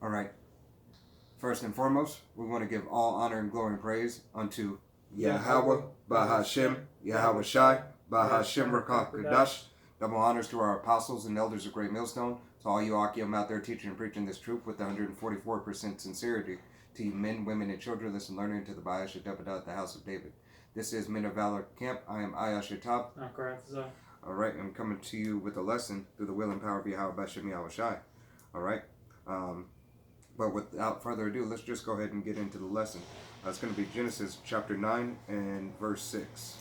All right. First and foremost, we want to give all honor and glory and praise unto Yahweh, Bahashem, Yahweh Shai, Bahashem Rakah Kadash. Double honors to our apostles and elders of Great Millstone, to all you Akim out there teaching and preaching this truth with 144% sincerity, to you men, women, and children, listen, learning to the Bayash Depadat, the house of David. This is Men of Valor Camp. I am Ayash Tab. All right, I'm coming to you with a lesson through the will and power of Yahweh Bahashem Yahweh Shai. All right. But without further ado, let's just go ahead and get into the lesson. It's going to be Genesis chapter 9 and verse 6.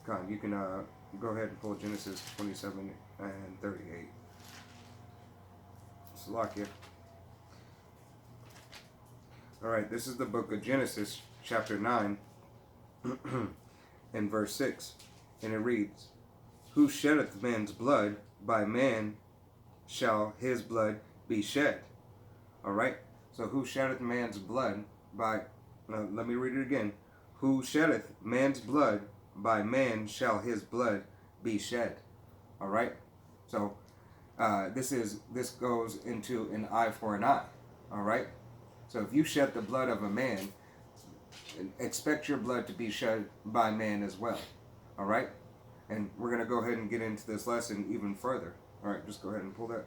Con, you can go ahead and pull Genesis 27 and 38. Salakia. Alright, this is the book of Genesis chapter 9 and verse 6. And it reads, Who sheddeth man's blood, by man shall his blood be shed. Alright, so who sheddeth man's blood by, let me read it again. Who sheddeth man's blood, by man shall his blood be shed. Alright, so this goes into an eye for an eye. Alright, so if you shed the blood of a man, expect your blood to be shed by man as well. Alright, and we're going to go ahead and get into this lesson even further. Alright, just go ahead and pull that.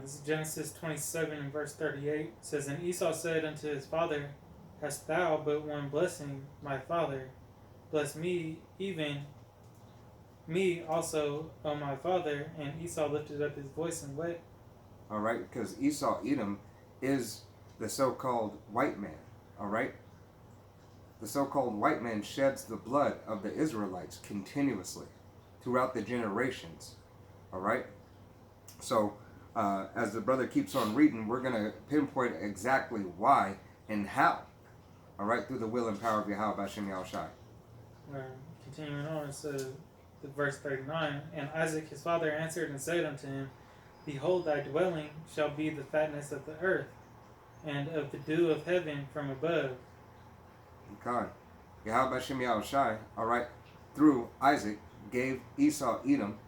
This is Genesis 27 and verse 38. It says, And Esau said unto his father, Hast thou but one blessing, my father? Bless me, even me also, O my father. And Esau lifted up his voice and wept. Alright, because Esau, Edom, is the so-called white man. Alright? The so-called white man sheds the blood of the Israelites continuously throughout the generations. Alright? So, as the brother keeps on reading, we're going to pinpoint exactly why and how. Alright? Through the will and power of Yahweh Bashem Yahweh Shai. Continuing on, it says, verse 39, And Isaac his father answered and said unto him, Behold, thy dwelling shall be the fatness of the earth, and of the dew of heaven from above. God. Yahweh Bashem Yahweh Shai, alright, through Isaac, gave Esau, Edom,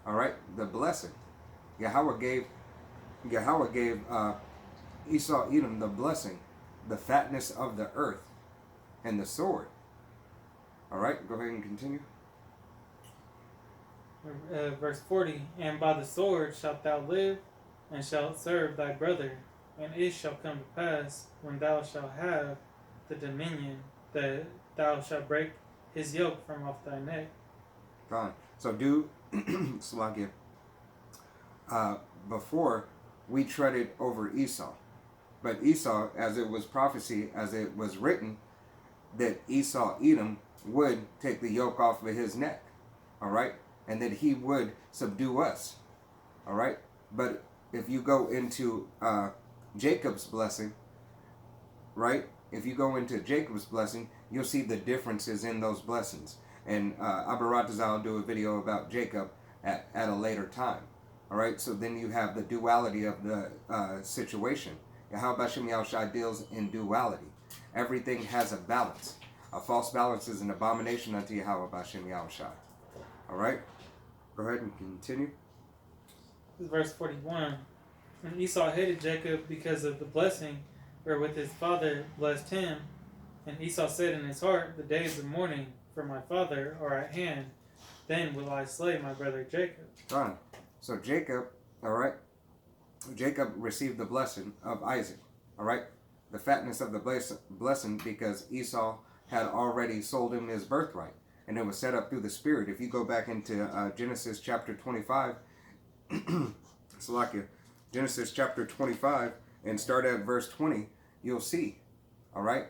alright, the blessing. Yahweh gave Esau, Edom the blessing, the fatness of the earth, and the sword. Alright, go ahead and continue. Verse 40, And by the sword shalt thou live, and shalt serve thy brother. And it shall come to pass, when thou shalt have the dominion, that thou shalt break his yoke from off thy neck. God. So Salakia, before we treaded over Esau. But Esau, as it was prophecy, as it was written, that Esau, Edom, would take the yoke off of his neck. Alright? And that he would subdue us. Alright? But if you go into Jacob's blessing, right? If you go into Jacob's blessing, you'll see the differences in those blessings. And Abaratazal will do a video about Jacob at a later time. Alright? So then you have the duality of the situation. Yahweh Bashem Yahweh Shai deals in duality. Everything has a balance. A false balance is an abomination unto Yahweh Bashem Yahweh Shai. Alright? Go ahead and continue. This is verse 41. And Esau hated Jacob because of the blessing wherewith his father blessed him. And Esau said in his heart, The days of mourning for my father are at hand. Then will I slay my brother Jacob. Fine. So Jacob, alright? Jacob received the blessing of Isaac. Alright? The fatness of the blessing because Esau had already sold him his birthright. And it was set up through the Spirit. If you go back into Genesis chapter 25, Salakia, Genesis chapter 25, and start at verse 20, you'll see, all right?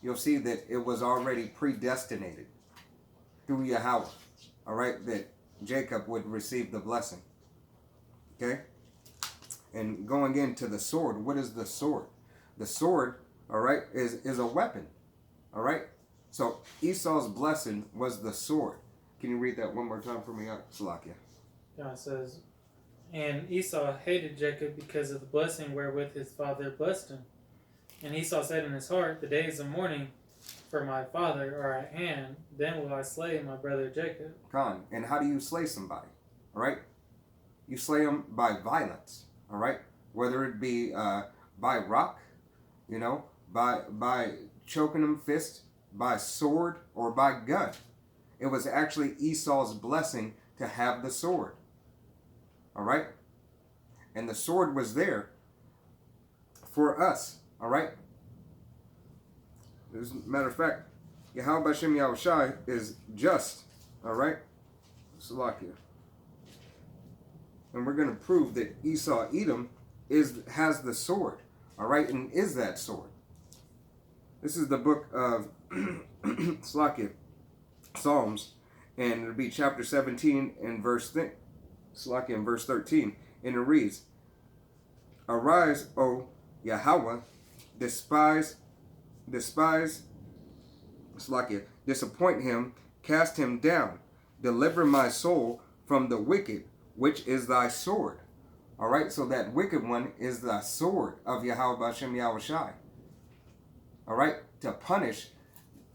You'll see that it was already predestinated through Yahweh, all right, that Jacob would receive the blessing, okay? And going into the sword, what is the sword? The sword, all right, is a weapon, all right? So Esau's blessing was the sword. Can you read that one more time for me, Salakia? God says, And Esau hated Jacob because of the blessing wherewith his father blessed him. And Esau said in his heart, The days of mourning for my father are at hand, then will I slay my brother Jacob. Con. And how do you slay somebody? All right? You slay them by violence. All right? Whether it be by rock, by choking them fist, by sword, or by gun. It was actually Esau's blessing to have the sword. All right? And the sword was there for us. All right? As a matter of fact, Yahweh Bashem Yahushai is just. All right? Salakia. And we're going to prove that Esau Edom has the sword. All right? And is that sword. This is the book of Salakia, Psalms. And it'll be chapter 17 and verse 13. And it reads, Arise, O Yahweh, disappoint him, cast him down, deliver my soul from the wicked, which is thy sword. All right, so that wicked one is the sword of Yahweh Bashem Yahushai. All right, to punish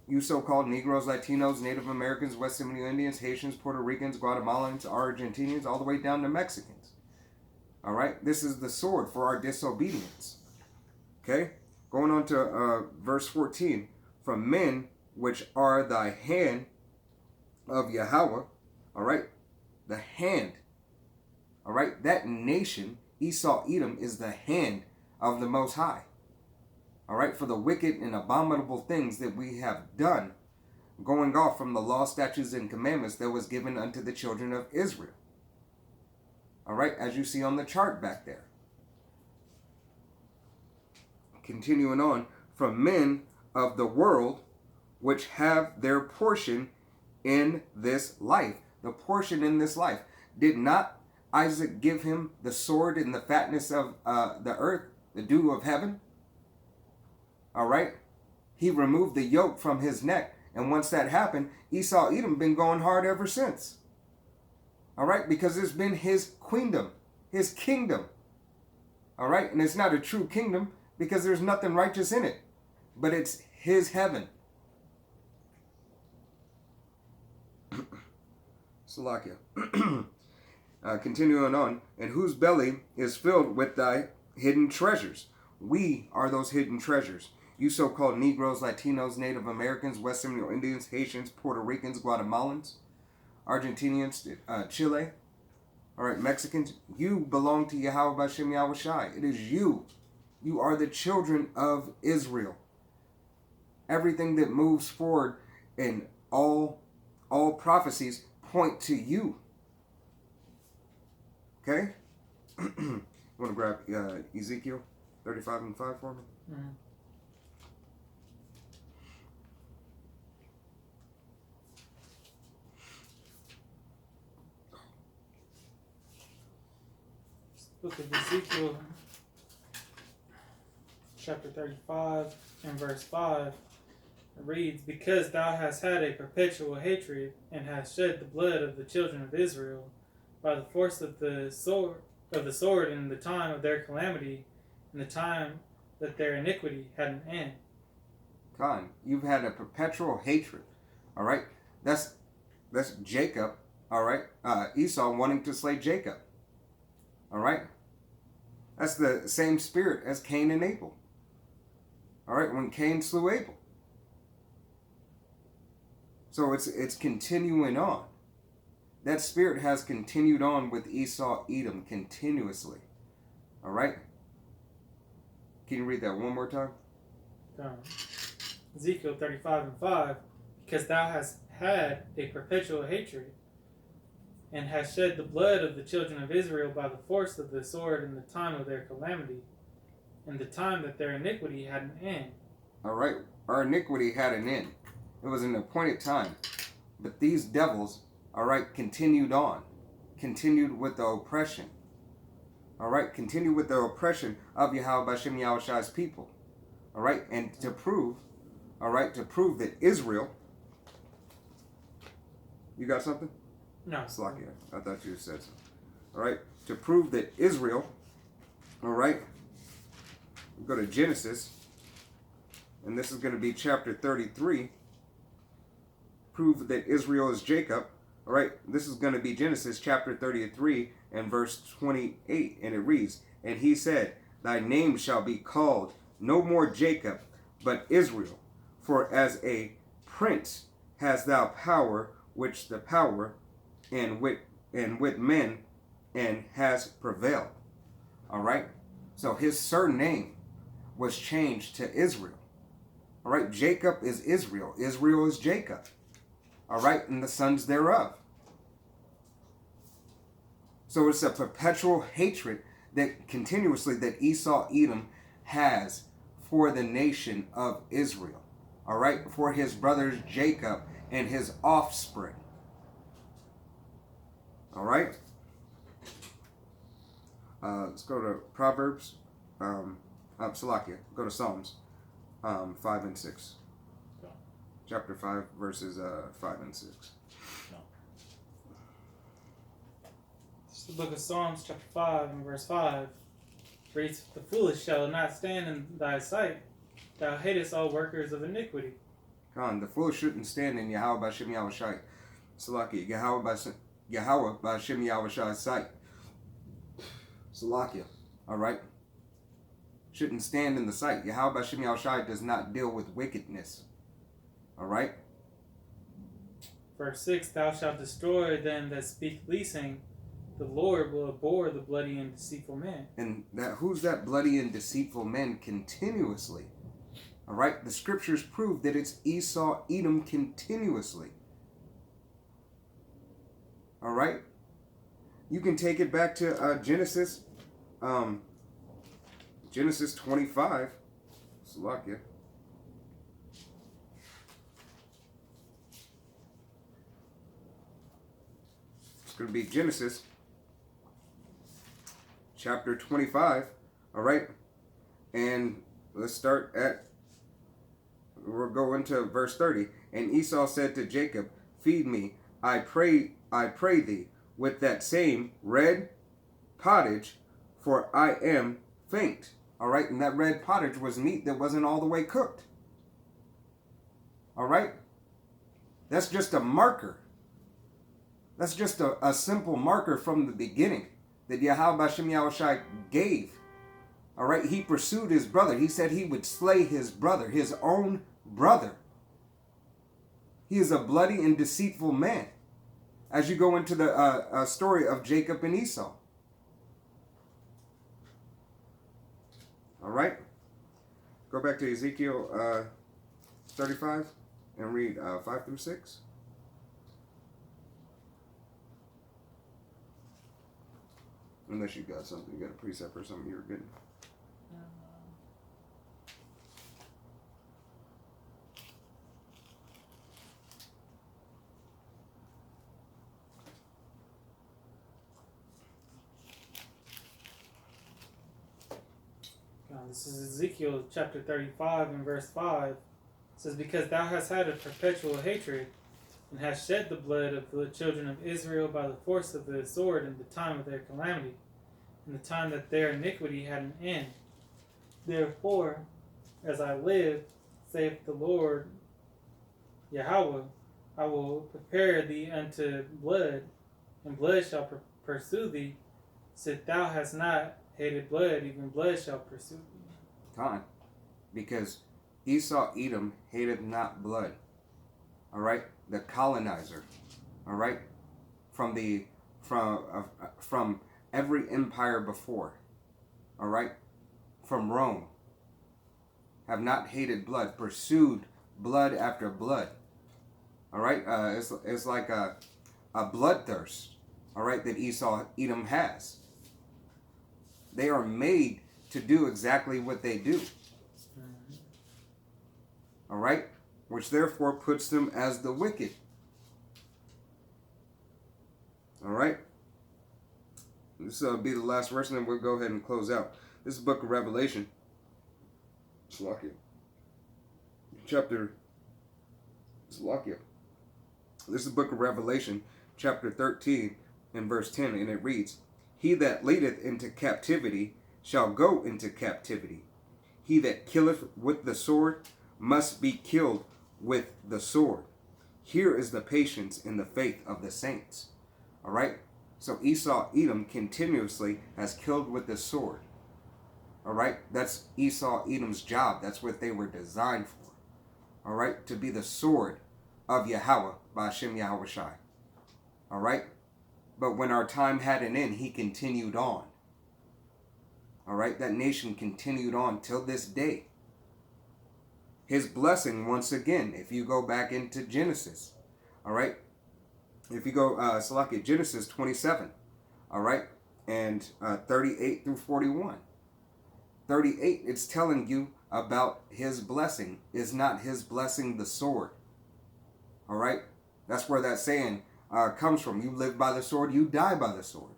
you so-called Negroes, Latinos, Native Americans, West Seminole Indians, Haitians, Puerto Ricans, Guatemalans, Argentinians, all the way down to Mexicans. All right, this is the sword for our disobedience. Okay, going on to verse 14. From men which are thy hand of Yahweh, all right, the hand, all right, that nation, Esau Edom, is the hand of the Most High. All right, for the wicked and abominable things that we have done, going off from the law, statutes, and commandments that was given unto the children of Israel. All right, as you see on the chart back there. Continuing on, from men of the world which have their portion in this life. The portion in this life. Did not Isaac give him the sword and the fatness of the earth, the dew of heaven? All right? He removed the yoke from his neck. And once that happened, Esau Edom been going hard ever since. All right? Because it's been his queendom, his kingdom. All right? And it's not a true kingdom because there's nothing righteous in it. But it's his heaven. Salakia. Continuing on. And whose belly is filled with thy hidden treasures. We are those hidden treasures. You so-called Negroes, Latinos, Native Americans, West Seminole Indians, Haitians, Puerto Ricans, Guatemalans, Argentinians, Chile, all right, Mexicans, you belong to Yahweh Bashem Yahushai. It is you. You are the children of Israel. Everything that moves forward in all prophecies point to you. Okay? You want to grab Ezekiel 35 and 5 for me? Mm-hmm. Book of Ezekiel, chapter 35 and verse 5, it reads, Because thou hast had a perpetual hatred, and hast shed the blood of the children of Israel by the force of the sword in the time of their calamity, in the time that their iniquity had an end. Con, you've had a perpetual hatred. All right, that's Jacob. All right, Esau wanting to slay Jacob. All right, that's the same spirit as Cain and Abel. All right, when Cain slew Abel. So it's continuing on. That spirit has continued on with Esau Edom continuously. All right. Can you read that one more time? Ezekiel 35 and 5, because thou hast had a perpetual hatred, and hast shed the blood of the children of Israel by the force of the sword in the time of their calamity, in the time that their iniquity had an end. All right, our iniquity had an end. It was an appointed time. But these devils, all right, continued on. Continued with the oppression. All right, continued with the oppression of Yahweh Bashem Yahushai's people. All right, and to prove that Israel... You got something? No. Slakia, I thought you said so. All right, to prove that Israel, all right, go to Genesis, and this is going to be chapter 33, prove that Israel is Jacob. All right, this is going to be Genesis chapter 33 and verse 28, and it reads, "And he said, Thy name shall be called no more Jacob, but Israel, for as a prince hast thou power, which the power and with men, and has prevailed." All right, so his surname was changed to Israel. All right, Jacob is Israel. Israel is Jacob. All right, and the sons thereof. So it's a perpetual hatred that continuously that Esau Edom has for the nation of Israel. All right, for his brothers Jacob and his offspring. All right. Let's go to Proverbs. Salakia. Go to Psalms 5 and 6. No. Chapter 5, verses 5 and 6. No. It's the book of Psalms, chapter 5, and verse 5. Reads, "The foolish shall not stand in thy sight. Thou hatest all workers of iniquity." Khan, the foolish shouldn't stand in Yahweh B'Shem Yahushai. Salakia. Yahweh B'Shem Yahushai's sight. Salakia. All right. Shouldn't stand in the sight. Yahweh B'Shem Yahushai does not deal with wickedness. All right. Verse 6, "Thou shalt destroy them that speak leasing. The Lord will abhor the bloody and deceitful man." And that who's that bloody and deceitful man continuously? All right. The scriptures prove that it's Esau Edom continuously. All right. You can take it back to Genesis. Genesis 25. Salakia. It's going to be Genesis chapter 25. All right. And let's start at, we'll go into verse 30. "And Esau said to Jacob, Feed me, I pray thee, with that same red pottage, for I am faint." All right. And that red pottage was meat that wasn't all the way cooked. All right. That's just a marker. That's just a simple marker from the beginning that Yahweh B'Shem Yahushai gave. All right. He pursued his brother. He said he would slay his brother, his own brother. He is a bloody and deceitful man. As you go into the story of Jacob and Esau. All right. Go back to Ezekiel 35 and read 5 through 6. Unless you got something, you got a precept or something you're getting. This is Ezekiel chapter 35 and verse 5. It says, "Because thou hast had a perpetual hatred, and hast shed the blood of the children of Israel by the force of the sword in the time of their calamity, in the time that their iniquity had an end. Therefore, as I live, saith the Lord Yahweh, I will prepare thee unto blood, and blood shall pursue thee. Sith thou hast not hated blood, even blood shall pursue thee." Time. Because Esau Edom hated not blood. All right. The colonizer. All right. From every empire before. All right. From Rome. Have not hated blood. Pursued blood after blood. All right. It's like a bloodthirst. All right. That Esau Edom has. They are made to do exactly what they do. All right? Which therefore puts them as the wicked. All right? This will be the last verse, and then we'll go ahead and close out. This is the book of Revelation. Salakia. Salakia. This is the book of Revelation, chapter 13, and verse 10, and it reads, "He that leadeth into captivity shall go into captivity. He that killeth with the sword, must be killed with the sword. Here is the patience in the faith of the saints. All right? So Esau, Edom continuously has killed with the sword. All right? That's Esau, Edom's job. That's what they were designed for. All right? To be the sword of Yahweh by Hashem Yahweh Shai. All right? But when our time had an end, he continued on. All right? That nation continued on till this day. His blessing, once again, if you go back into Genesis, all right? If you go, Genesis 27, all right? And 38 through 41. 38, it's telling you about his blessing. Is not his blessing the sword? All right? That's where that saying comes from. You live by the sword, you die by the sword.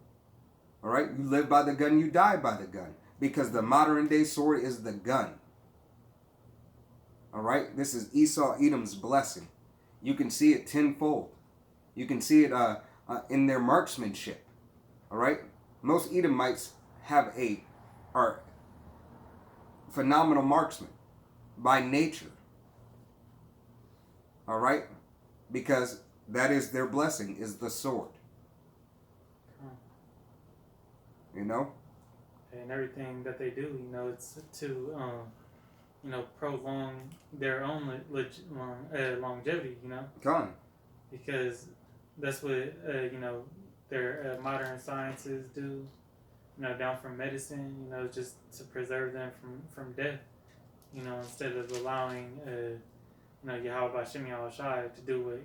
All right? You live by the gun, you die by the gun. Because the modern day sword is the gun. All right? This is Esau, Edom's blessing. You can see it tenfold. You can see it in their marksmanship. All right? Most Edomites are phenomenal marksmen by nature. All right? Because that is their blessing, is the sword. You know? And everything that they do, it's to, prolong their own longevity, Gone. Because that's what, their modern sciences do, down from medicine, just to preserve them from death, instead of allowing, Yahweh Hashem Yahweh Shai to do what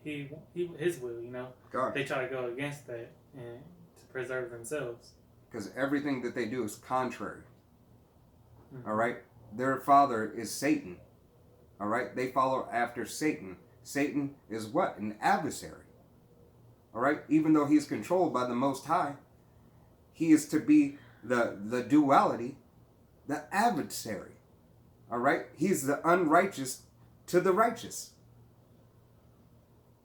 his will, God. They try to go against that and to preserve themselves. Because everything that they do is contrary. Mm-hmm. All right? Their father is Satan. All right? They follow after Satan. Satan is what? An adversary. All right? Even though he's controlled by the Most High, he is to be the duality, the adversary. All right? He's the unrighteous to the righteous.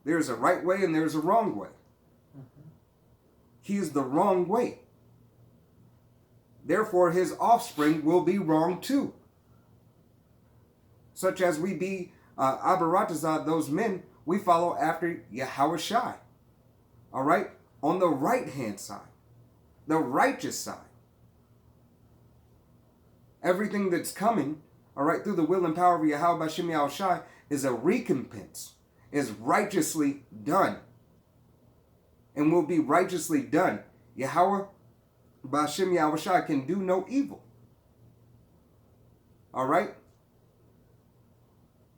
There's a right way and there's a wrong way. Mm-hmm. He's the wrong way. Therefore, his offspring will be wrong too. Such as we be Abaratazad, those men, we follow after Yahweh Shai. All right? On the right-hand side. The righteous side. Everything that's coming, all right, through the will and power of Yahweh Bashem Yahweh Shai is a recompense, is righteously done. And will be righteously done. Yahweh Bashem Yahweh Shai can do no evil. All right?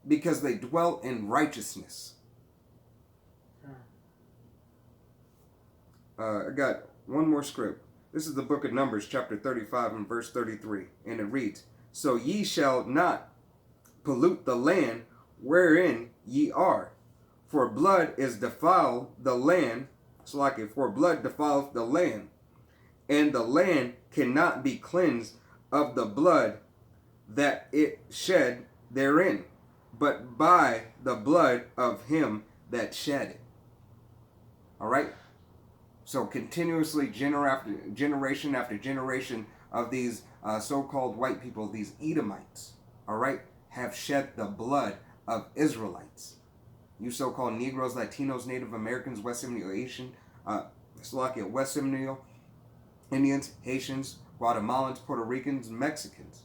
Because they dwell in righteousness. I got one more script. This is the book of Numbers, chapter 35 and verse 33. And it reads, So ye shall not pollute the land wherein ye are, for blood is defiled the land. It's like it, for blood defileth the land, and the land cannot be cleansed of the blood that it shed therein, but by the blood of him that shed it. All right? So continuously, generation after generation of these so-called white people, these Edomites, all right, have shed the blood of Israelites. You so-called Negroes, Latinos, Native Americans, West Seminole, Asian, West Seminole, Indians, Haitians, Guatemalans, Puerto Ricans, Mexicans,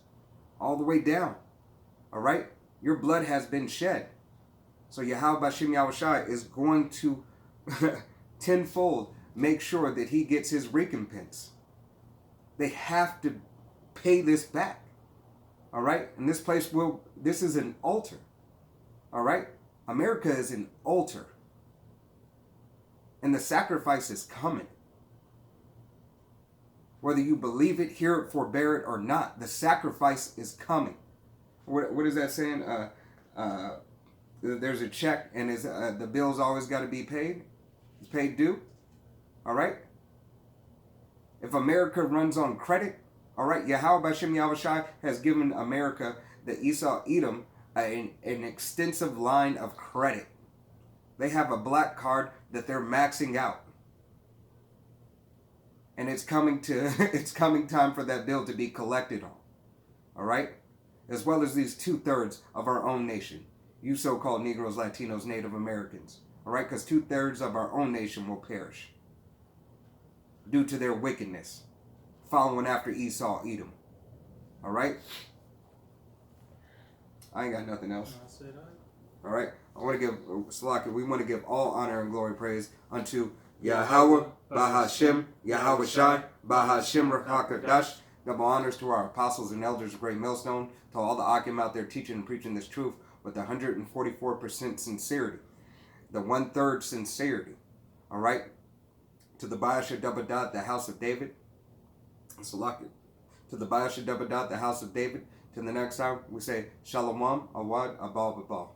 all the way down. All right? Your blood has been shed. So Yahweh Bashem Yahweh Shai is going to tenfold make sure that he gets his recompense. They have to pay this back. All right? And this is an altar. All right? America is an altar. And the sacrifice is coming. Whether you believe it, hear it, forbear it, or not, the sacrifice is coming. What is that saying? There's a check and the bill's always got to be paid. It's paid due. All right? If America runs on credit, all right, Yahweh Bashem Yahweh Shai has given America, the Esau Edom, an extensive line of credit. They have a black card that they're maxing out. And it's coming time for that bill to be collected on. All right? as well as these 2/3 of our own nation. You so-called Negroes, Latinos, Native Americans. All right, because 2/3 of our own nation will perish due to their wickedness, following after Esau, Edom. All right? I ain't got nothing else. All right? I want to give, Salaki, we want to give all honor and glory praise unto Yahweh, Bahashem, Yahweh Shai, Bahashem HaKadosh. Double honors to our apostles and elders of Great Millstone, to all the Akim out there teaching and preaching this truth with 144% sincerity. The 1/3 sincerity. All right? To the Bayasha Dabadat, the house of David. Salaki. To the Bayasha Dabadat, the house of David. To the next time, we say Shalom, Awad, Abal, Babal.